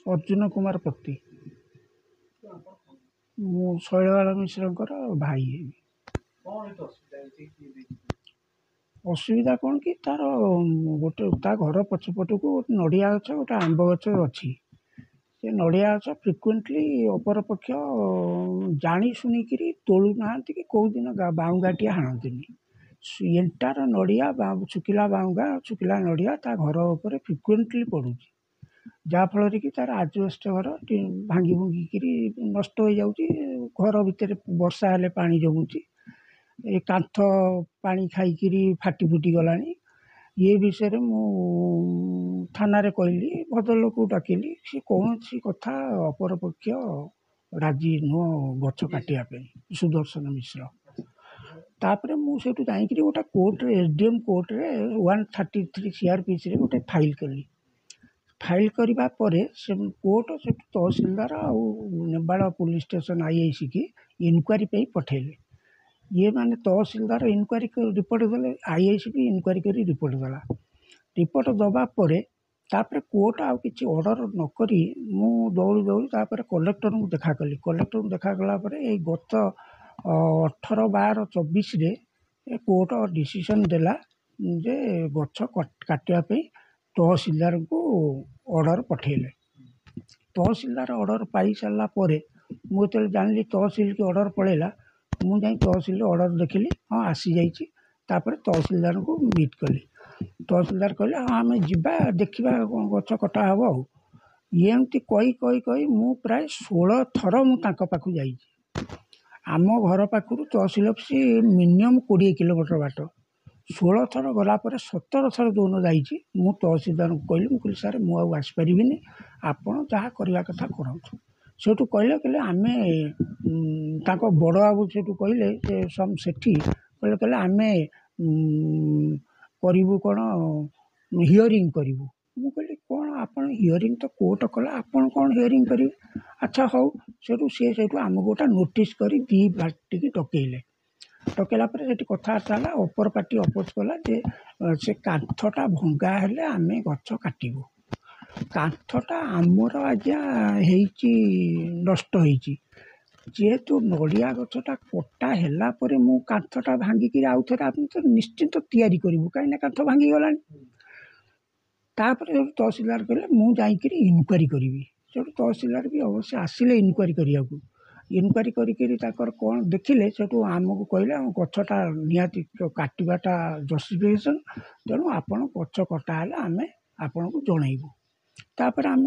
अर्जुन कुमार पति मु शैलबाला मिश्र भाई असुविधा कौन कि तार गोटे घर पछपट को नड़िया गच गोटे आंब गच अच्छी से नड़िया गच फ्रिक्वेंटली अपर पक्ष जानी शुणिकी तोलू ना कि कौ दिन बाउंगाटी हाणती एंटार नड़िया शुखिला बाउंगा शुखिला नड़िया ता घर उपर फ्रिक्वेंटली पड़ू जाफल कि तार आजबेस्ट घर भांगी भुंगिकी नष्ट हो जाऊँगी घर भितर वर्षा हेले पानी जमुची ए कांथ पानी खाइकी फाटी फुटी गला ये विषय मु थाना कहली भद्रलोक डाकिली सी कौन सी कथा अपर पक्ष राजी नुह गछ काटापी सुदर्शन मिश्र तापर मुझे जाकि गोटे कोर्टे एसडीएम कोर्टे 133 CRPC रे गोटे फाइल कली फाइल करने पर से कोर्ट से तहसिलदार आउ नेबाड़ पुलिस स्टेशन आईआईसी की इनक्वारी पे पठेले ये माने तहसिलदार इनक्वारी रिपोर्ट देले आईआईसी की इनक्वारी कर रिपोर्ट देला रिपोर्ट दबा पर तापर कोर्ट आउ किसी ऑर्डर नक मु दौड़ी दौड़ी तापर कलेक्टर को देखा कली कलेक्टर को देखा कला ये गत 18/12/24 रे कोर्ट डिसीजन देला जे गछ काटिया तहसिलदार को ऑर्डर पठेले तहसिलदार ऑर्डर पाई सारा पर मुझे जानी तहसिल की ऑर्डर पड़ेगा मुझे तहसिल ऑर्डर देखिली हाँ आसी जाइए तापर तहसिलदार को मीट कली तहसिलदार कहले हाँ आम जा देखा गछ कटा हम आमती कही मु प्राय 16 थर मुझे जा आम घर पाखु तहसिल ऑफिस मिनिमम 20 किलोमीटर बाट 16 थर गलापर 17 थर जो जाइए मु तहसिलदार को कहली सार मुझे आसपारि आपड़ जहाँ करवा कथा करूँ सेठू कहले आम बड़ बाबू सेठू कहले सेठी कहले आम करूँ कौन हियरिंग करूँ मु कहली कौन आप हियरिंग तो कोर्ट कला आपड़ कौन हियरिंग करेंगे अच्छा हौ सेठू सेठू आमको गोटा नोटिस कर दी पार्टी की डकैले डकैला कथबार्ता है अपर पार्टी अपोज कला जे से कांथटा भंगा हेले आम गछ काटबू कांथटा आमर आज्ञा नष्ट होती जेहेतु नड़िया गछटा कटा है मु कांथटा भांगिकी आउ थे आप तो निश्चिंत तैयारी करूँ कहीं कांथ भांगी गला तापर तहसिलदार कहले मु जाकि इनक्वारी करी से तहसिलदार भी अवश्य आसिले इनक्वारी करने को इनक्वारी कर कौन देखिले सेठू आमको कहले गछटा निहाती काटवाटा जस्टिफिकेसन तेणु आपण गछ कटा है आम आपन को जनइबू तापर आम